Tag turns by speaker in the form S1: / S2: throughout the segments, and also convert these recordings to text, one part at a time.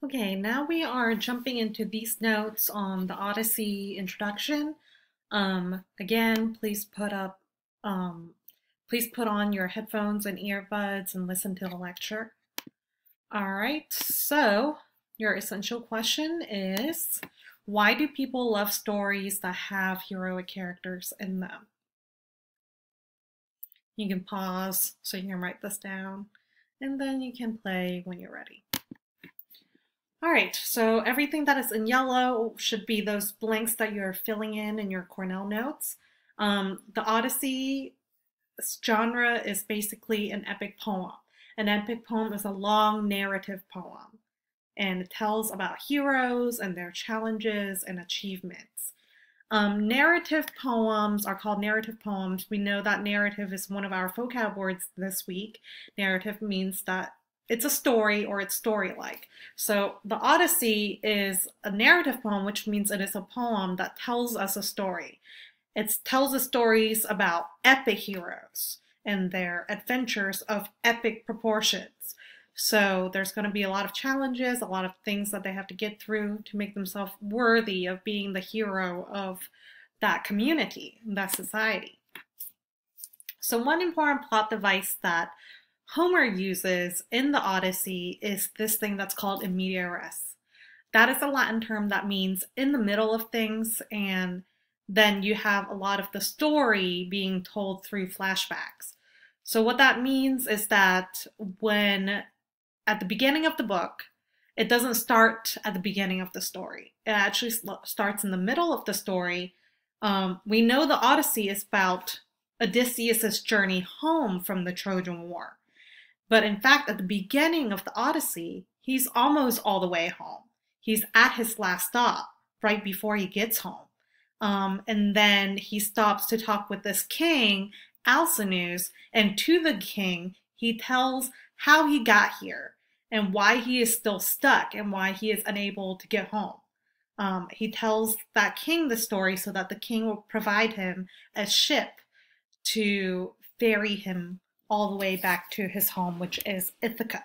S1: Okay, now we are jumping into these notes on the Odyssey introduction. Again, please put on your headphones and earbuds and listen to the lecture. All right, so your essential question is, why do people love stories that have heroic characters in them? You can pause so you can write this down, and then you can play when you're ready. All right, so everything that is in yellow should be those blanks that you're filling in your Cornell notes. The Odyssey genre is basically an epic poem. An epic poem is a long narrative poem, and it tells about heroes and their challenges and achievements. Narrative poems are called narrative poems. We know that narrative is one of our vocab words this week. Narrative means that it's a story or it's story-like. So the Odyssey is a narrative poem, which means it is a poem that tells us a story. It tells us stories about epic heroes and their adventures of epic proportions. So there's going to be a lot of challenges, a lot of things that they have to get through to make themselves worthy of being the hero of that community, that society. So one important plot device that Homer uses in the Odyssey is this thing that's called in media res. That is a Latin term that means in the middle of things, and then you have a lot of the story being told through flashbacks. So what that means is that when at the beginning of the book, it doesn't start at the beginning of the story. It actually starts in the middle of the story. We know the Odyssey is about Odysseus' journey home from the Trojan War. But in fact, at the beginning of the Odyssey, he's almost all the way home. He's at his last stop right before he gets home. And then he stops to talk with this king, Alcinous, and to the king, he tells how he got here and why he is still stuck and why he is unable to get home. He tells that king the story so that the king will provide him a ship to ferry him all the way back to his home, which is Ithaca.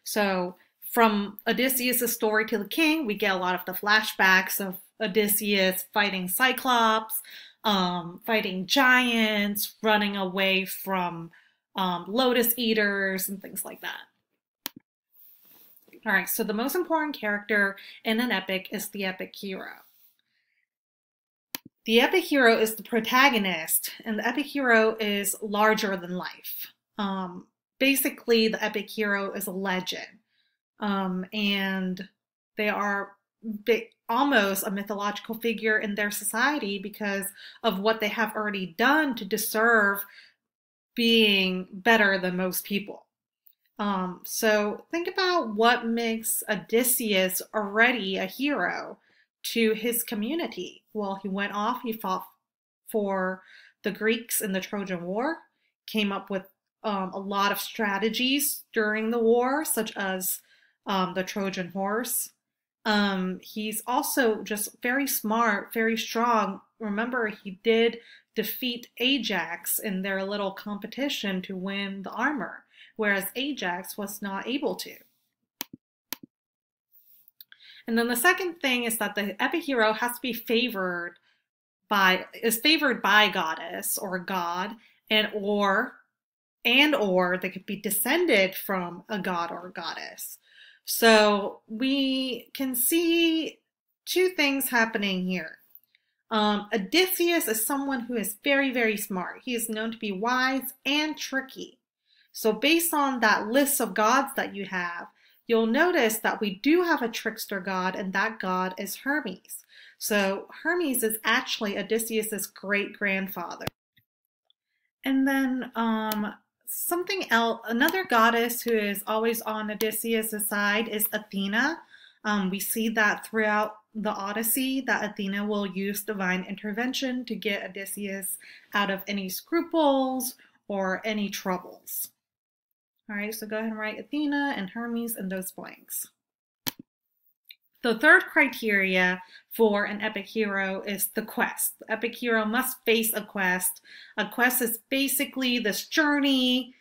S1: So from Odysseus' story to the king, we get a lot of the flashbacks of Odysseus fighting Cyclops, fighting giants, running away from lotus eaters, and things like that. All right, so the most important character in an epic is the epic hero. The epic hero is the protagonist, and the epic hero is larger than life. Basically, the epic hero is a legend, and they are almost a mythological figure in their society because of what they have already done to deserve being better than most people. So think about what makes Odysseus already a hero to his community. Well, he went off, he fought for the Greeks in the Trojan War, came up with a lot of strategies during the war, such as the Trojan horse. He's also just very smart, very strong. Remember, he did defeat Ajax in their little competition to win the armor, whereas Ajax was not able to. And then the second thing is that the epic hero has to be favored by goddess or god, and or they could be descended from a god or a goddess. So we can see two things happening here. Odysseus is someone who is very, very smart. He is known to be wise and tricky. So based on that list of gods that you have, you'll notice that we do have a trickster god, and that god is Hermes. So Hermes is actually Odysseus' great-grandfather. And then something else, another goddess who is always on Odysseus' side is Athena. We see that throughout the Odyssey, that Athena will use divine intervention to get Odysseus out of any scruples or any troubles. All right, so go ahead and write Athena and Hermes in those blanks. The third criteria for an epic hero is the quest. The epic hero must face a quest. A quest is basically this journey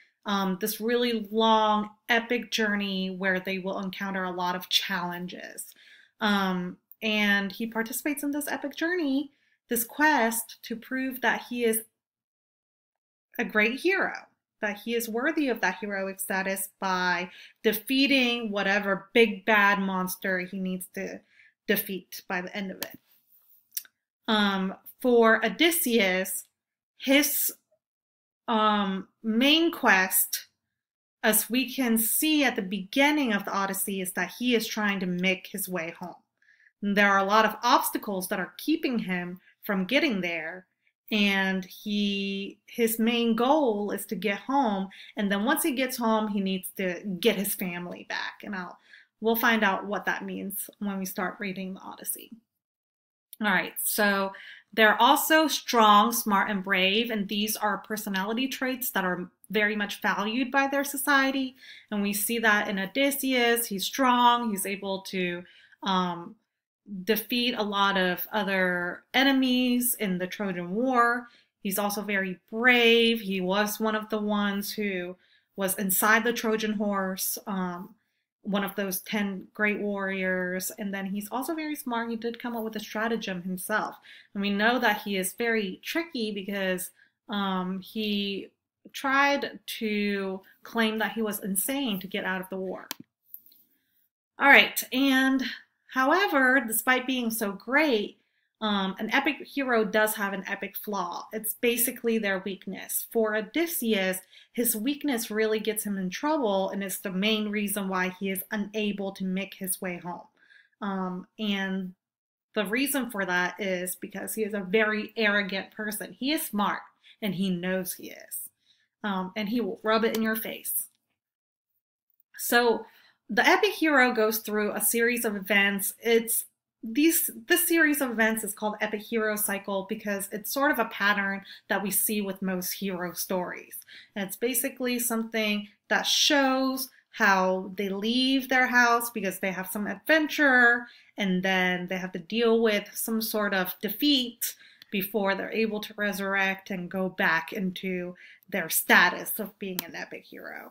S1: this really long, epic journey where they will encounter a lot of challenges. And he participates in this epic journey, this quest, to prove that he is a great hero, that he is worthy of that heroic status by defeating whatever big bad monster he needs to defeat by the end of it. For Odysseus, his main quest, as we can see at the beginning of the Odyssey, is that he is trying to make his way home. And there are a lot of obstacles that are keeping him from getting there, and his main goal is to get home, and then once he gets home, he needs to get his family back, and we'll find out what that means when we start reading the Odyssey. All right, so they're also strong, smart, and brave, and these are personality traits that are very much valued by their society, and we see that in Odysseus. He's strong, he's able to defeat a lot of other enemies in the Trojan War. He's also very brave. He was one of the ones who was inside the Trojan horse, one of those 10 great warriors. And then he's also very smart. He did come up with a stratagem himself. And we know that he is very tricky because he tried to claim that he was insane to get out of the war. All right, and however, despite being so great, an epic hero does have an epic flaw. It's basically their weakness. For Odysseus, his weakness really gets him in trouble, and it's the main reason why he is unable to make his way home. And the reason for that is because he is a very arrogant person. He is smart, and he knows he is. And he will rub it in your face. So the epic hero goes through a series of events. This series of events is called epic hero cycle because it's sort of a pattern that we see with most hero stories. And it's basically something that shows how they leave their house because they have some adventure, and then they have to deal with some sort of defeat before they're able to resurrect and go back into their status of being an epic hero.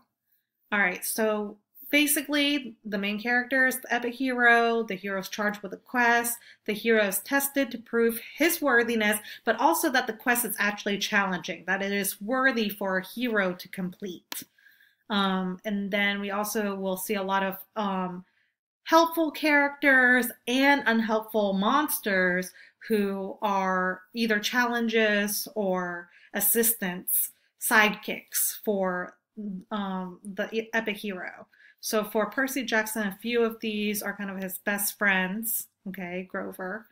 S1: All right, so basically, the main character is the epic hero. The hero is charged with a quest. The hero is tested to prove his worthiness, but also that the quest is actually challenging, that it is worthy for a hero to complete. And then we also will see a lot of helpful characters and unhelpful monsters who are either challenges or assistants, sidekicks for the epic hero. So for Percy Jackson, a few of these are kind of his best friends, okay, Grover.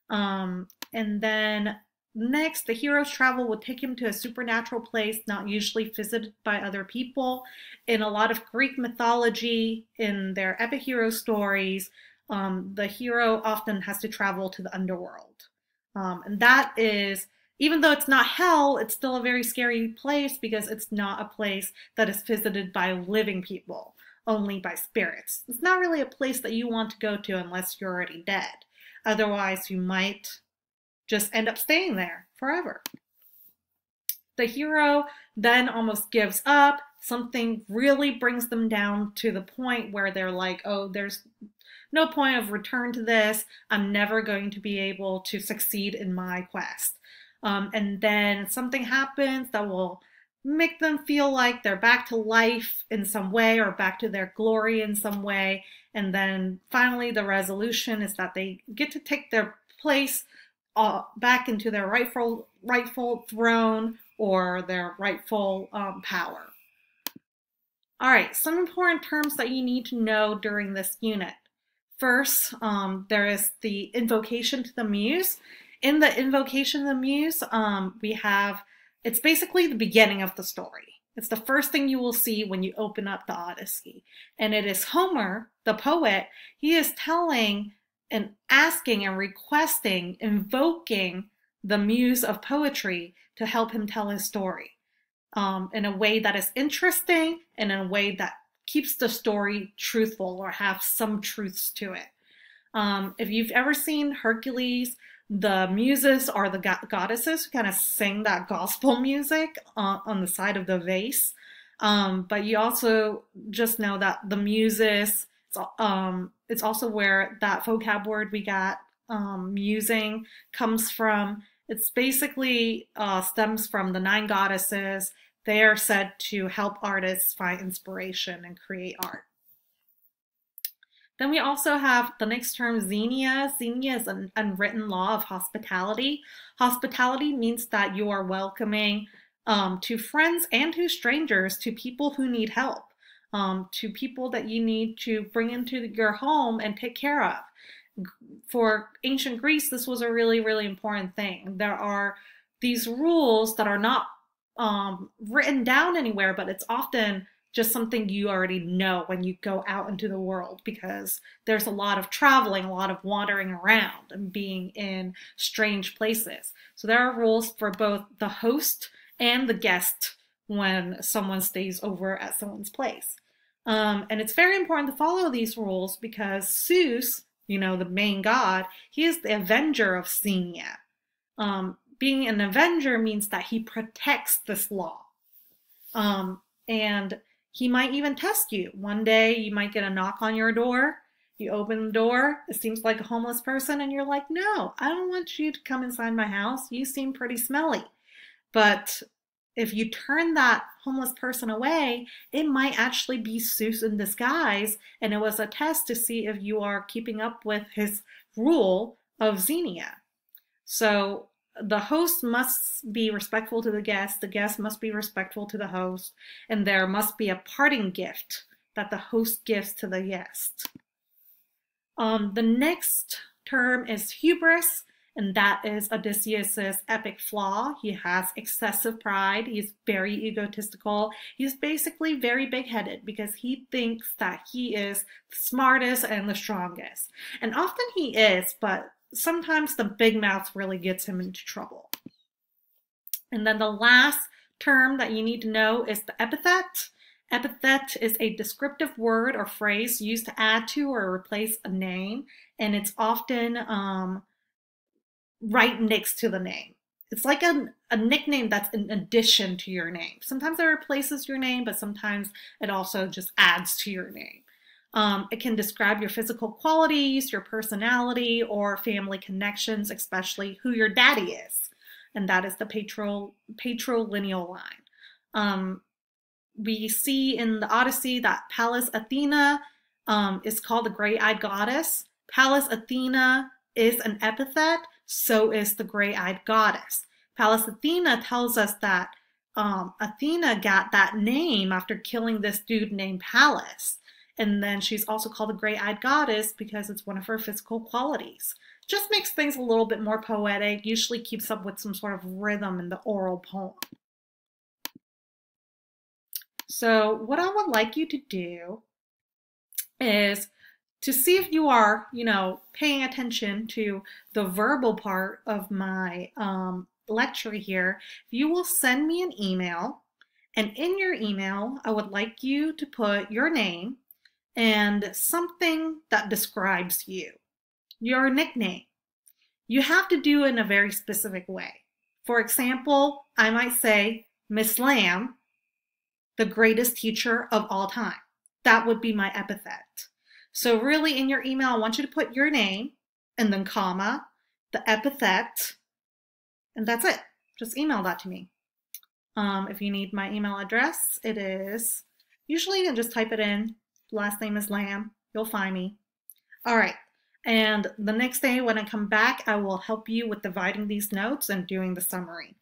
S1: And then next, the hero's travel will take him to a supernatural place not usually visited by other people. In a lot of Greek mythology, in their epic hero stories, the hero often has to travel to the underworld. And that is, even though it's not hell, it's still a very scary place because it's not a place that is visited by living people, only by spirits. It's not really a place that you want to go to unless you're already dead. Otherwise, you might just end up staying there forever. The hero then almost gives up. Something really brings them down to the point where they're like, oh, there's no point of return to this. I'm never going to be able to succeed in my quest. And then something happens that will make them feel like they're back to life in some way or back to their glory in some way. And then finally the resolution is that they get to take their place back into their rightful throne or their rightful power. All right, some important terms that you need to know during this unit. First, there is the invocation to the muse. In the invocation to the muse, it's basically the beginning of the story. It's the first thing you will see when you open up the Odyssey. And it is Homer, the poet. He is telling and asking and requesting, invoking the muse of poetry to help him tell his story in a way that is interesting and in a way that keeps the story truthful or have some truths to it. If you've ever seen Hercules, the muses are the goddesses who kind of sing that gospel music on the side of the vase. But you also just know that the muses, it's also where that vocab word we got, musing, comes from. It's basically stems from the 9 goddesses. They are said to help artists find inspiration and create art. Then we also have the next term, xenia. Xenia is an unwritten law of hospitality. Hospitality means that you are welcoming to friends and to strangers, to people who need help, to people that you need to bring into your home and take care of. For ancient Greece, this was a really, really important thing. There are these rules that are not written down anywhere, but it's often just something you already know when you go out into the world, because there's a lot of traveling, a lot of wandering around and being in strange places. So there are rules for both the host and the guest when someone stays over at someone's place. And it's very important to follow these rules because Zeus, you know, the main god, he is the avenger of Xenia. Being an avenger means that he protects this law. And he might even test you. One day you might get a knock on your door. You open the door, it seems like a homeless person, and you're like, no, I don't want you to come inside my house. You seem pretty smelly. But if you turn that homeless person away, it might actually be Zeus in disguise, and it was a test to see if you are keeping up with his rule of Xenia. So the host must be respectful to the guest must be respectful to the host, and there must be a parting gift that the host gives to the guest. The next term is hubris, and that is Odysseus's epic flaw. He has excessive pride. He's very egotistical. He's basically very big-headed because he thinks that he is the smartest and the strongest. And often he is, but sometimes the big mouth really gets him into trouble. And then the last term that you need to know is the epithet. Epithet is a descriptive word or phrase used to add to or replace a name, and it's often right next to the name. It's like a nickname that's in addition to your name. Sometimes it replaces your name, but sometimes it also just adds to your name. It can describe your physical qualities, your personality, or family connections, especially who your daddy is. And that is the patrilineal line. We see in the Odyssey that Pallas Athena is called the gray-eyed goddess. Pallas Athena is an epithet, so is the gray-eyed goddess. Pallas Athena tells us that Athena got that name after killing this dude named Pallas. And then she's also called the gray-eyed goddess because it's one of her physical qualities. Just makes things a little bit more poetic, usually keeps up with some sort of rhythm in the oral poem. So what I would like you to do is to see if you are, paying attention to the verbal part of my lecture here. You will send me an email, and in your email, I would like you to put your name and something that describes you, your nickname. You have to do it in a very specific way. For example, I might say, Miss Lamb, the greatest teacher of all time. That would be my epithet. So really in your email, I want you to put your name and then comma, the epithet, and that's it. Just email that to me. If you need my email address, it is, usually you can just type it in. Last name is Lamb. You'll find me. All right. And the next day when I come back, I will help you with dividing these notes and doing the summary.